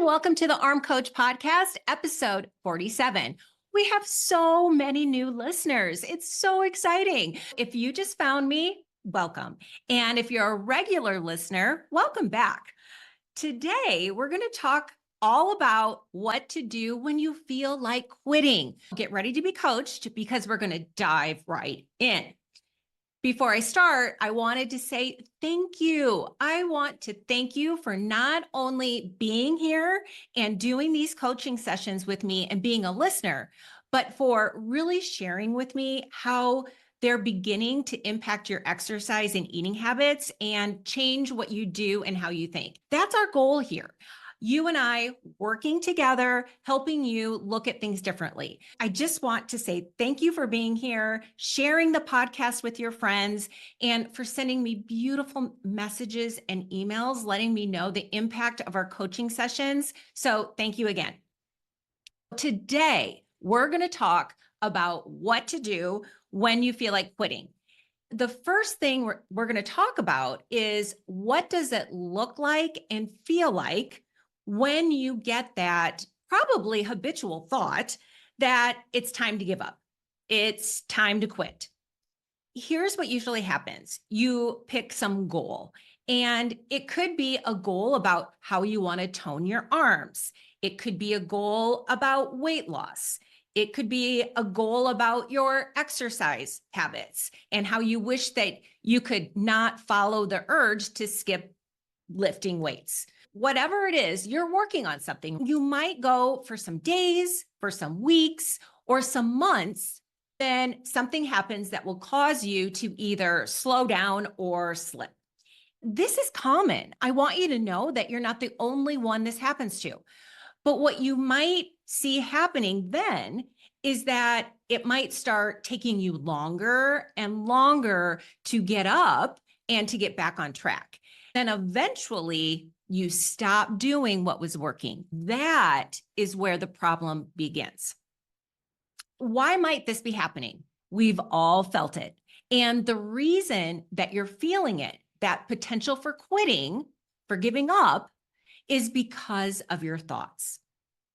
welcome to the Arm Coach Podcast, episode 47. We have so many new listeners. It's so exciting. If you just found me, welcome. And if you're a regular listener, welcome back. Today, we're going to talk all about what to do when you feel like quitting. Get ready to be coached because we're going to dive right in. Before I start, I wanted to say thank you. I want to thank you for not only being here and doing these coaching sessions with me and being a listener, but for really sharing with me how they're beginning to impact your exercise and eating habits and change what you do and how you think. That's our goal here. You and I working together, helping you look at things differently. I just want to say thank you for being here, sharing the podcast with your friends, and for sending me beautiful messages and emails, letting me know the impact of our coaching sessions. So thank you again. Today, we're going to talk about what to do when you feel like quitting. The first thing we're going to talk about is what does it look like and feel like when you get that probably habitual thought that it's time to give up. It's time to quit. Here's what usually happens. You pick some goal, and it could be a goal about how you want to tone your arms. It could be a goal about weight loss. It could be a goal about your exercise habits and how you wish that you could not follow the urge to skip lifting weights. Whatever it is, you're working on something. You might go for some days, for some weeks, or some months. Then something happens that will cause you to either slow down or slip. This is common. I want you to know that you're not the only one this happens to. But what you might see happening then is that it might start taking you longer and longer to get up and to get back on track. Then eventually you stop doing what was working. That is where the problem begins. Why might this be happening? We've all felt it. And the reason that you're feeling it, that potential for quitting, for giving up, is because of your thoughts.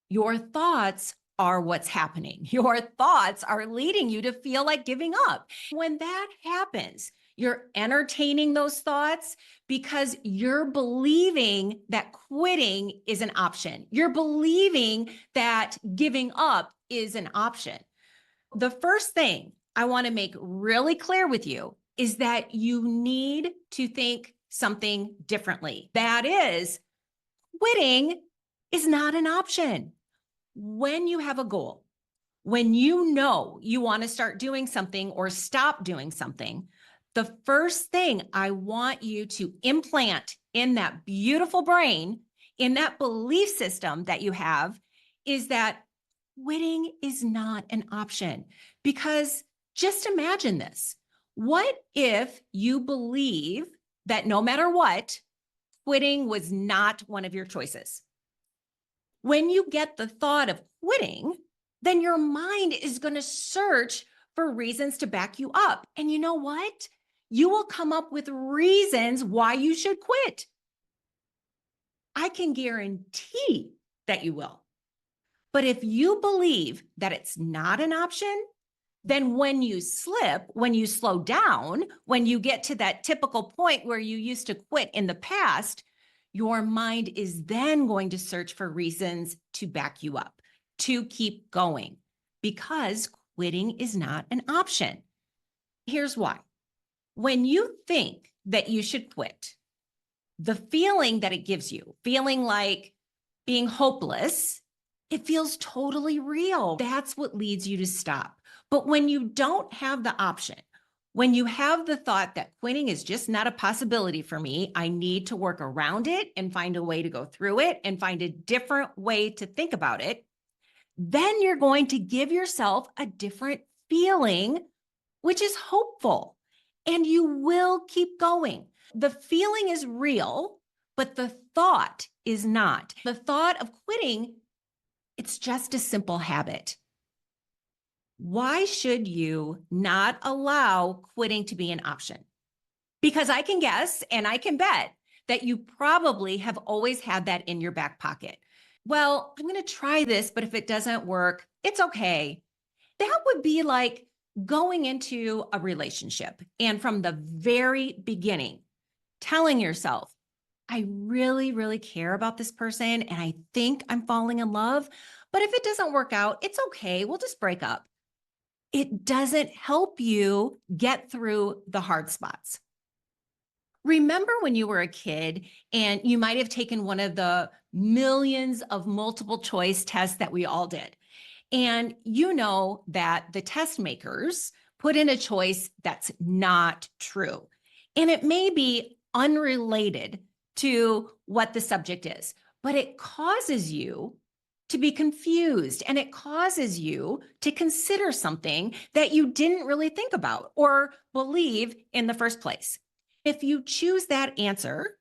Your thoughts are what's happening. Your thoughts are leading you to feel like giving up. When that happens, you're entertaining those thoughts because you're believing that quitting is an option. You're believing that giving up is an option. The first thing I want to make really clear with you is that you need to think something differently. That is, quitting is not an option. When you have a goal, when you know you want to start doing something or stop doing something, the first thing I want you to implant in that beautiful brain, in that belief system that you have, is that quitting is not an option. Because just imagine this. What if you believe that no matter what, quitting was not one of your choices? When you get the thought of quitting, then your mind is going to search for reasons to back you up. And you know what? You will come up with reasons why you should quit. I can guarantee that you will. But if you believe that it's not an option, then when you slip, when you slow down, when you get to that typical point where you used to quit in the past, your mind is then going to search for reasons to back you up, to keep going, because quitting is not an option. Here's why. When you think that you should quit, the feeling that it gives you, feeling like being hopeless, it feels totally real. That's what leads you to stop. But when you don't have the option, when you have the thought that quitting is just not a possibility for me, I need to work around it and find a way to go through it and find a different way to think about it, then you're going to give yourself a different feeling, which is hopeful, and you will keep going. The feeling is real, but the thought is not. The thought of quitting, it's just a simple habit. Why should you not allow quitting to be an option? Because I can guess and I can bet that you probably have always had that in your back pocket. Well, I'm going to try this, but if it doesn't work, it's okay. That would be like going into a relationship and from the very beginning, telling yourself, I really, really care about this person and I think I'm falling in love. But if it doesn't work out, it's okay. We'll just break up. It doesn't help you get through the hard spots. Remember when you were a kid and you might have taken one of the millions of multiple choice tests that we all did? And you know that the test makers put in a choice that's not true. And it may be unrelated to what the subject is, but it causes you to be confused and it causes you to consider something that you didn't really think about or believe in the first place. If you choose that answer,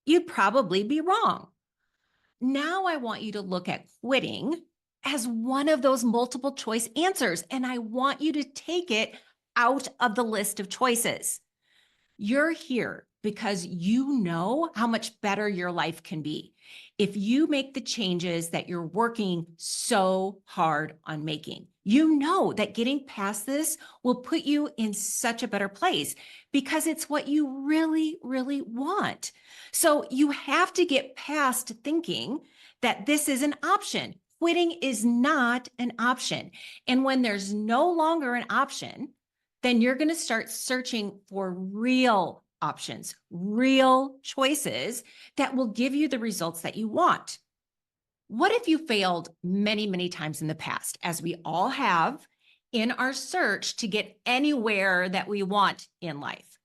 you'd probably be wrong. Now I want you to look at quitting as one of those multiple choice answers, and I want you to take it out of the list of choices. You're here because you know how much better your life can be if you make the changes that you're working so hard on making. You know that getting past this will put you in such a better place because it's what you really, really want. So you have to get past thinking that this is an option. Quitting is not an option. And when there's no longer an option, then you're going to start searching for real options, real choices that will give you the results that you want. What if you failed many, many times in the past, as we all have in our search to get anywhere that we want in life?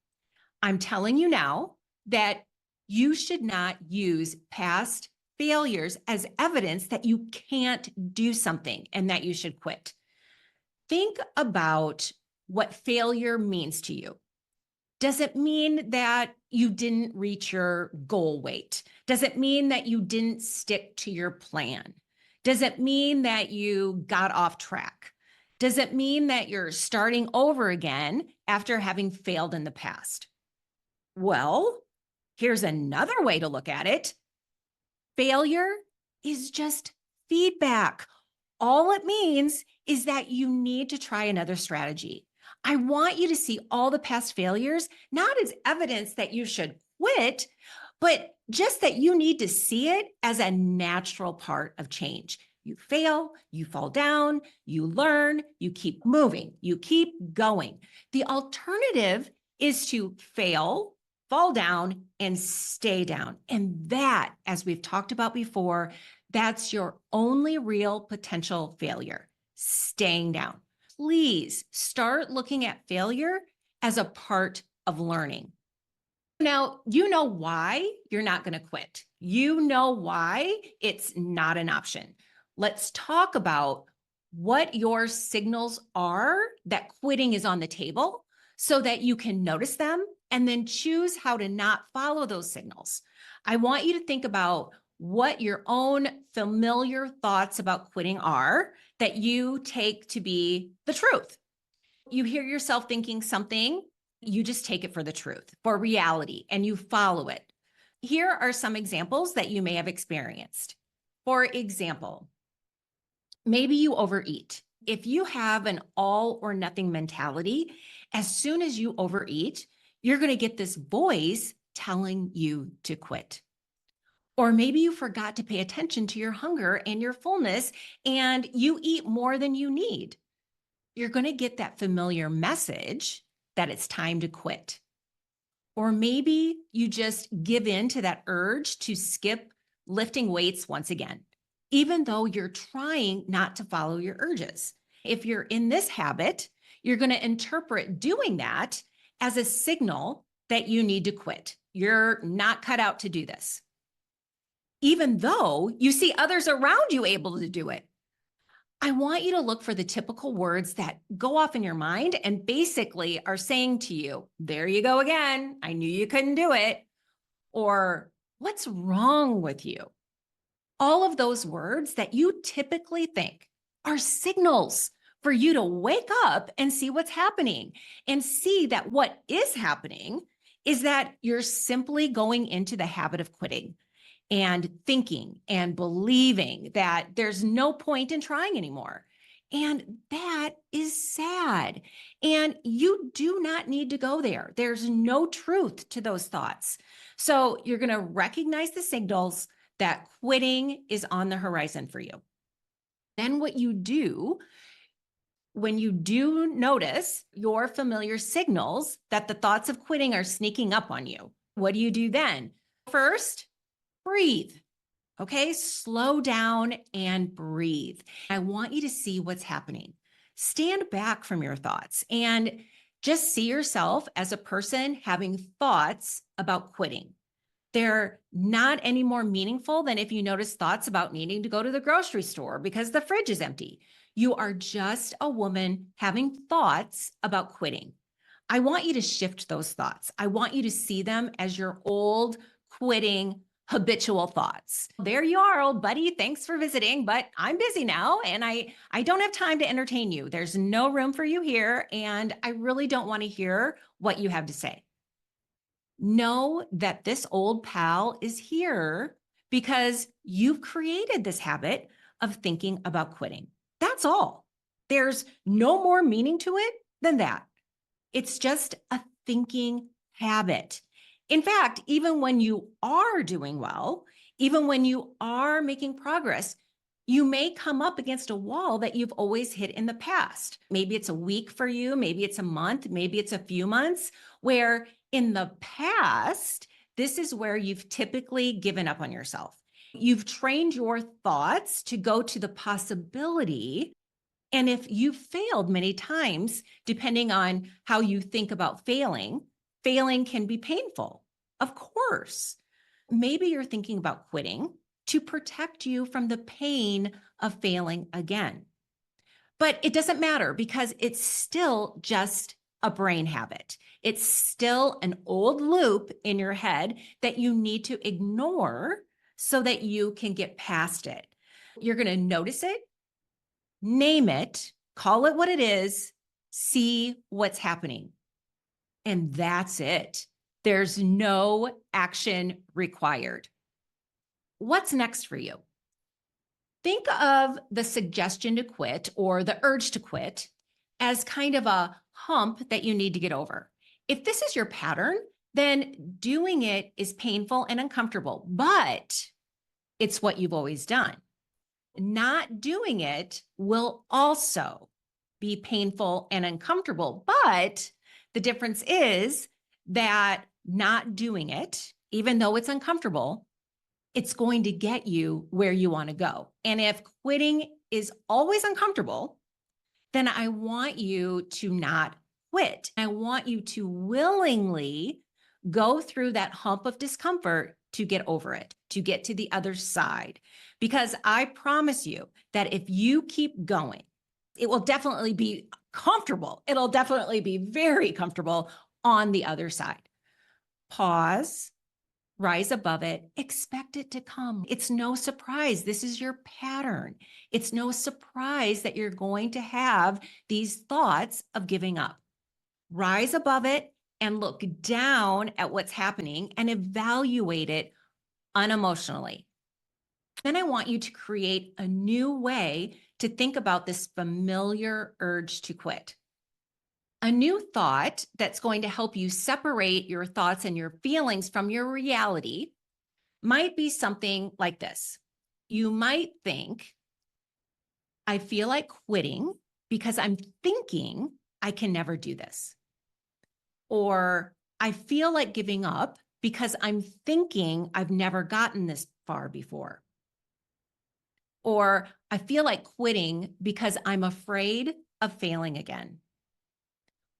I'm telling you now that you should not use past failures as evidence that you can't do something and that you should quit. Think about what failure means to you. Does it mean that you didn't reach your goal weight? Does it mean that you didn't stick to your plan? Does it mean that you got off track? Does it mean that you're starting over again after having failed in the past? Well, here's another way to look at it. Failure is just feedback. All it means is that you need to try another strategy. I want you to see all the past failures, not as evidence that you should quit, but just that you need to see it as a natural part of change. You fail, you fall down, you learn, you keep moving, you keep going. The alternative is to fail, fall down, and stay down. And that, as we've talked about before, that's your only real potential failure, staying down. Please start looking at failure as a part of learning. Now, you know why you're not going to quit. You know why it's not an option. Let's talk about what your signals are that quitting is on the table so that you can notice them and then choose how to not follow those signals. I want you to think about what your own familiar thoughts about quitting are that you take to be the truth. You hear yourself thinking something, you just take it for the truth, for reality, and you follow it. Here are some examples that you may have experienced. For example, maybe you overeat. If you have an all or nothing mentality, as soon as you overeat, you're going to get this voice telling you to quit. Or maybe you forgot to pay attention to your hunger and your fullness, and you eat more than you need. You're going to get that familiar message that it's time to quit. Or maybe you just give in to that urge to skip lifting weights once again, even though you're trying not to follow your urges. If you're in this habit, you're going to interpret doing that as a signal that you need to quit. You're not cut out to do this, even though you see others around you able to do it. I want you to look for the typical words that go off in your mind and basically are saying to you, there you go again. I knew you couldn't do it. Or what's wrong with you? All of those words that you typically think are signals for you to wake up and see what's happening and see that what is happening is that you're simply going into the habit of quitting. and thinking and believing that there's no point in trying anymore. And that is sad. And you do not need to go there. There's no truth to those thoughts. So you're going to recognize the signals that quitting is on the horizon for you. Then what you do when you do notice your familiar signals that the thoughts of quitting are sneaking up on you, what do you do then? First, breathe. Okay, slow down and breathe. I want you to see what's happening. Stand back from your thoughts and just see yourself as a person having thoughts about quitting. They're not any more meaningful than if you notice thoughts about needing to go to the grocery store because the fridge is empty. You are just a woman having thoughts about quitting. I want you to shift those thoughts. I want you to see them as your old quitting habitual thoughts. There you are, old buddy. Thanks for visiting, but I'm busy now and I don't have time to entertain you. There's no room for you here, and I really don't want to hear what you have to say. Know that this old pal is here because you've created this habit of thinking about quitting. That's all. There's no more meaning to it than that. It's just a thinking habit. In fact, even when you are doing well, even when you are making progress, you may come up against a wall that you've always hit in the past. Maybe it's a week for you, maybe it's a month, maybe it's a few months, where in the past, this is where you've typically given up on yourself. You've trained your thoughts to go to the possibility. And if you failed many times, depending on how you think about failing, failing can be painful. Of course, maybe you're thinking about quitting to protect you from the pain of failing again. But it doesn't matter because it's still just a brain habit. It's still an old loop in your head that you need to ignore so that you can get past it. You're going to notice it, name it, call it what it is, see what's happening. And that's it. There's no action required. What's next for you? Think of the suggestion to quit or the urge to quit as kind of a hump that you need to get over. If this is your pattern, then doing it is painful and uncomfortable, but it's what you've always done. Not doing it will also be painful and uncomfortable, but the difference is that not doing it, even though it's uncomfortable, it's going to get you where you want to go. And if quitting is always uncomfortable, then I want you to not quit. I want you to willingly go through that hump of discomfort to get over it, to get to the other side. Because I promise you that if you keep going, it will definitely be comfortable. It'll definitely be very comfortable on the other side. Pause, rise above it, expect it to come. It's no surprise. This is your pattern. It's no surprise that you're going to have these thoughts of giving up. Rise above it and look down at what's happening and evaluate it unemotionally. Then I want you to create a new way to think about this familiar urge to quit. A new thought that's going to help you separate your thoughts and your feelings from your reality might be something like this. You might think, I feel like quitting because I'm thinking I can never do this. Or I feel like giving up because I'm thinking I've never gotten this far before. Or I feel like quitting because I'm afraid of failing again.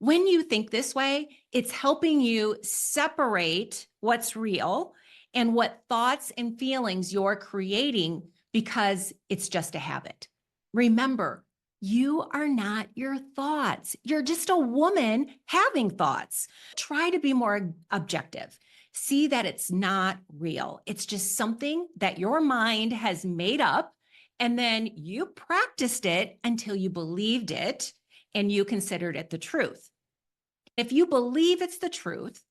When you think this way, it's helping you separate what's real and what thoughts and feelings you're creating because it's just a habit. Remember, you are not your thoughts. You're just a woman having thoughts. Try to be more objective. See that it's not real. It's just something that your mind has made up, and then you practiced it until you believed it and you considered it the truth. If you believe it's the truth,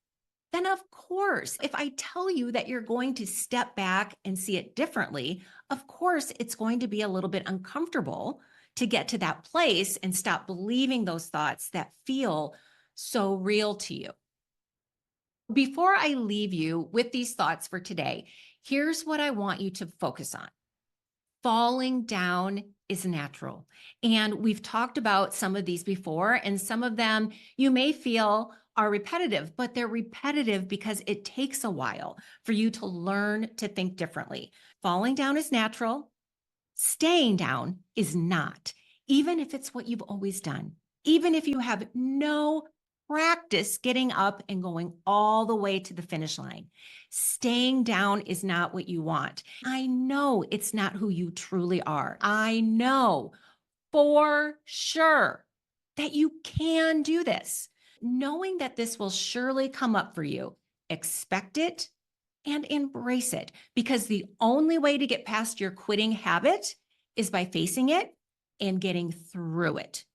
then of course, if I tell you that you're going to step back and see it differently, of course, it's going to be a little bit uncomfortable to get to that place and stop believing those thoughts that feel so real to you. Before I leave you with these thoughts for today, here's what I want you to focus on. Falling down is natural. And we've talked about some of these before, and some of them you may feel are repetitive, but they're repetitive because it takes a while for you to learn to think differently. Falling down is natural. Staying down is not, even if it's what you've always done, even if you have no practice getting up and going all the way to the finish line. Staying down is not what you want. I know it's not who you truly are. I know for sure that you can do this. Knowing that this will surely come up for you, expect it and embrace it, because the only way to get past your quitting habit is by facing it and getting through it.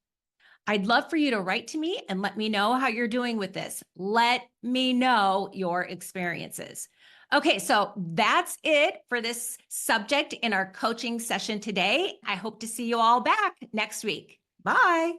I'd love for you to write to me and let me know how you're doing with this. Let me know your experiences. Okay, so that's it for this subject in our coaching session today. I hope to see you all back next week. Bye.